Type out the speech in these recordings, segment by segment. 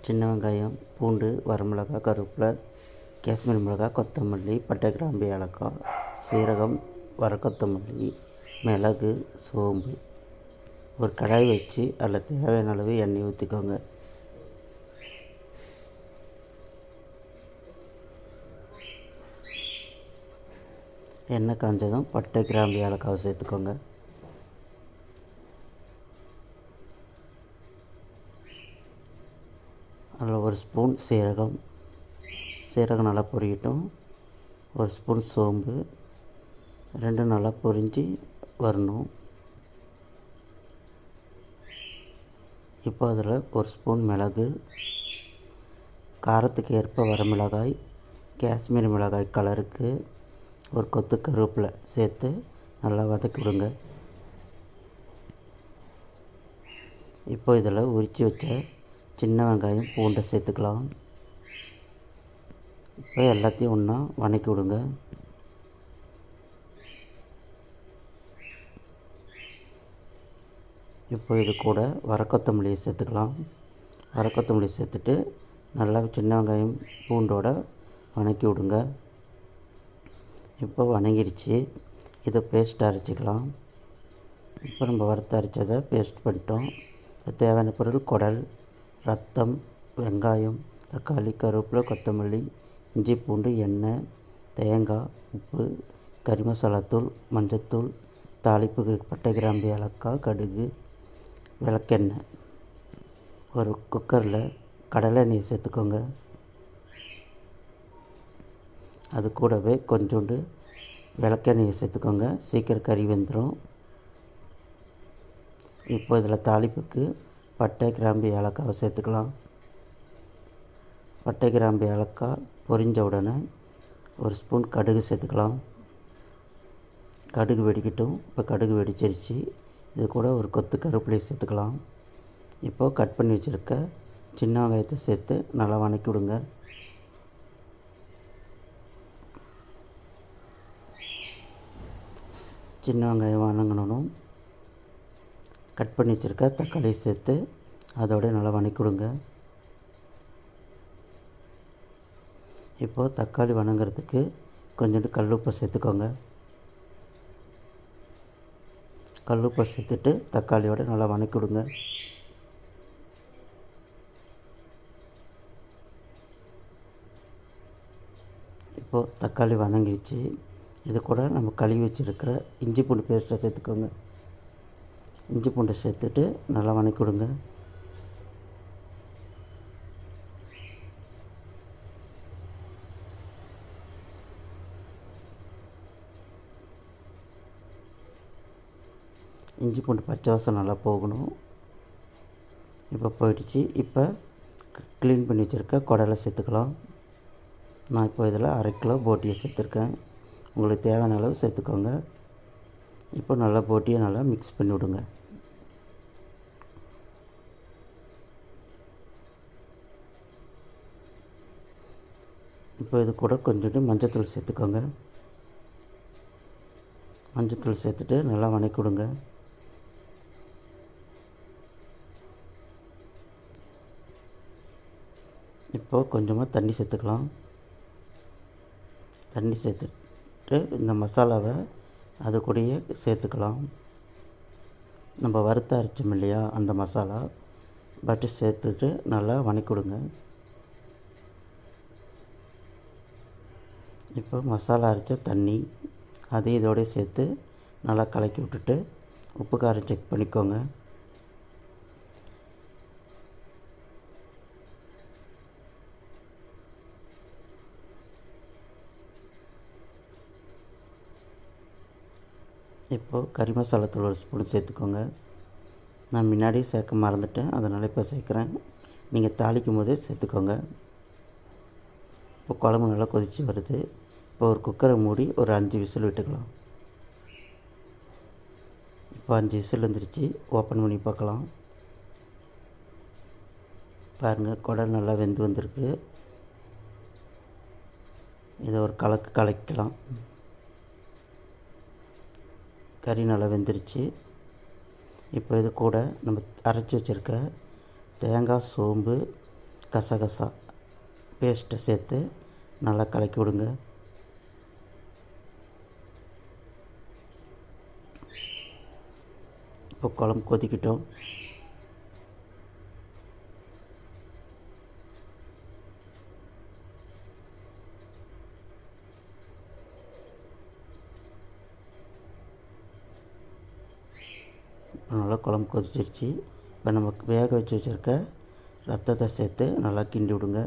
சின்ன வெங்காயம், பூண்டு, வரமிளகாய், கருவேப்பிலை, காஷ்மீர் மிளகாய், கொத்தமல்லி, பட்டை, கிராம்பு, ஏலக்காய், சீரகம், கொத்தமல்லி, மிளகு, சோம்பு. ஒரு கடாய் வச்சு அதில் தேவையான அளவு எண்ணெய் ஊற்றிக்கோங்க. எண்ணெய் காஞ்சதும் பட்டை, கிராம்பு, ஏலக்காவை சேர்த்துக்கோங்க. அதில் ஒரு ஸ்பூன் சீரகம் நல்லா பொரியட்டும். ஒரு ஸ்பூன் சோம்பு, ரெண்டும் நல்லா பொரிஞ்சு வரணும். இப்போ அதில் ஒரு ஸ்பூன் மிளகு, காரத்துக்கு ஏற்ப வரமிளகாய், காஷ்மீர் மிளகாய் கலருக்கு ஒரு கொத்து கருவேப்பிலை சேர்த்து நல்லா வதக்கி விடுங்க. இப்போ இதில் உரித்து வச்ச சின்ன வெங்காயம், பூண்டை சேர்த்துக்கலாம். இப்போ எல்லாத்தையும் ஒன்றா வதக்கி விடுங்க. இப்போ இது கூட கொத்தமல்லியை சேர்த்துக்கலாம். கொத்தமல்லி சேர்த்துட்டு நல்லா சின்ன வெங்காயம் பூண்டோட வதக்கி விடுங்க. இப்போ வதங்கிருச்சு. இதை பேஸ்ட் அரைச்சிக்கலாம். இப்போ நம்ம வறுத்து அரைச்சதை பேஸ்ட் பண்ணிட்டோம். தேவையான பொருள் குடல், ரத்தம், வெங்காயம், தக்காளி, கருவேப்பிலை, கொத்தமல்லி, இஞ்சி, பூண்டு, எண்ணெய், தேங்காய், உப்பு, கறி மசாலாத்தூள், மஞ்சத்தூள், தாளிப்புக்கு பட்டை, கிராம்பு, ஏலக்காய், கடுகு, விளக்கெண்ணெய். ஒரு குக்கரில் கடலை எண்ணெய் சேர்த்துக்கோங்க. அது கூடவே கொஞ்சோண்டு விளக்கெண்ணெயை சேர்த்துக்கோங்க. சீக்கிரம் கறி வெந்துடும். இப்போ இதில் தாளிப்புக்கு பட்டை, கிராம்பு, ஏலக்காவை சேர்த்துக்கலாம். பட்டை, கிராம்பு, ஏலக்காய் பொரிஞ்ச உடனே ஒரு ஸ்பூன் கடுகு சேர்த்துக்கலாம். கடுகு வெடிக்கட்டும். இப்போ கடுகு வெடிச்சிருச்சு. இது கூட ஒரு கொத்து கருவேப்பிலையை சேர்த்துக்கலாம். இப்போது கட் பண்ணி வச்சுருக்க சின்ன வெங்காயத்தை சேர்த்து நல்லா வதக்கி விடுங்க. சின்ன வெங்காயம் வதங்கணும். கட் பண்ணி வச்சுருக்க தக்காளியை சேர்த்து அதோட நல்லா வதக்கி விடுங்க. இப்போது தக்காளி வதங்கிறதுக்கு கொஞ்சோண்டு கல்லுப்பை சேர்த்துக்கோங்க. கல்லுப்பை சேர்த்துட்டு தக்காளியோட நல்லா வதக்கி விடுங்க. இப்போது தக்காளி வதங்கிடுச்சு. இது கூட நம்ம கழுவி வச்சுருக்கிற இஞ்சி பூண்டு பேஸ்ட்டை சேர்த்துக்கோங்க. இஞ்சி பூண்டை சேர்த்துட்டு நல்லா வதக்கி விடுங்க. இஞ்சி பூண்டு பச்சை வாசம் நல்லா போகணும். இப்போ போயிடுச்சு. இப்போ க்ளீன் பண்ணி வச்சுருக்க குடலை சேர்த்துக்கலாம். நான் இப்போ இதில் 1/2 கிலோ போட்டியை சேர்த்துருக்கேன். உங்களுக்கு தேவையான அளவு சேர்த்துக்கோங்க. இப்போ நல்லா போட்டியை நல்லா மிக்ஸ் பண்ணி விடுங்க. இப்போ இது கூட கொஞ்சோண்டு மஞ்சத்தூள் சேர்த்துக்கோங்க. மஞ்சத்தூள் சேர்த்துட்டு நல்லா வதக்கி விடுங்க. இப்போது கொஞ்சமாக தண்ணி சேர்த்துக்கலாம். தண்ணி சேர்த்துட்டு இந்த மசாலாவை அது கூடயே சேர்த்துக்கலாம். நம்ம வறுத்து அரைச்சோம் இல்லையா, அந்த மசாலா பட்டு சேர்த்துட்டு நல்லா வதக்கி விடுங்க. இப்போ மசாலா அரைச்ச தண்ணி அதையும் இதோடய சேர்த்து நல்லா கலக்கி விட்டுட்டு உப்பு காரம் செக் பண்ணிக்கோங்க. இப்போது கறி மசாலாத்தூள் ஒரு ஸ்பூன் சேர்த்துக்கோங்க. நான் முன்னாடியே சேர்க்க மறந்துட்டேன், அதனால் இப்போ சேர்க்குறேன். நீங்கள் தாளிக்கும் போதே சேர்த்துக்கோங்க. இப்போ குழம்பு நல்லா கொதித்து வருது. இப்போ ஒரு குக்கரை மூடி ஒரு 5 விசில் விட்டுக்கலாம். இப்போ 5 விசில் வந்துருச்சு. ஓப்பன் பண்ணி பார்க்கலாம். பாருங்கள், குடல் நல்லா வெந்து வந்திருக்கு. இதை ஒரு கலக்கலாம். கறி நல்லா வெந்துருச்சு. இப்போ இது கூட நம்ம அரைச்சி வச்சுருக்க தேங்காய், சோம்பு, கசகசா பேஸ்ட்டை சேர்த்து நல்லா கலக்கி விடுங்க. இப்போ குழம்பு கொதிக்கட்டும். இப்போ நல்லா குழம்பு கொதிச்சிருச்சு. இப்போ நமக்கு வேக வச்சு வச்சுருக்க ரத்தத்தை சேர்த்து நல்லா கிண்டி விடுங்க.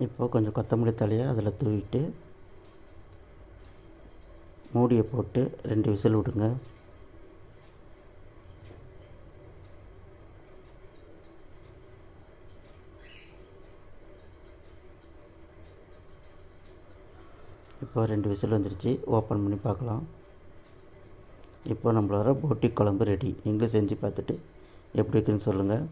இப்போ கொஞ்சம் கொத்தமல்லி தழையை அதில் தூவிட்டு மூடியை போட்டு 2 விசில் விடுங்க. இப்போ 2 விசில் வந்துருச்சு. ஓப்பன் பண்ணி பார்க்கலாம். இப்போ நம்மளோட போட்டி குழம்பு ரெடி. நீங்களும் செஞ்சு பார்த்துட்டு எப்படி இருக்குன்னு சொல்லுங்கள்.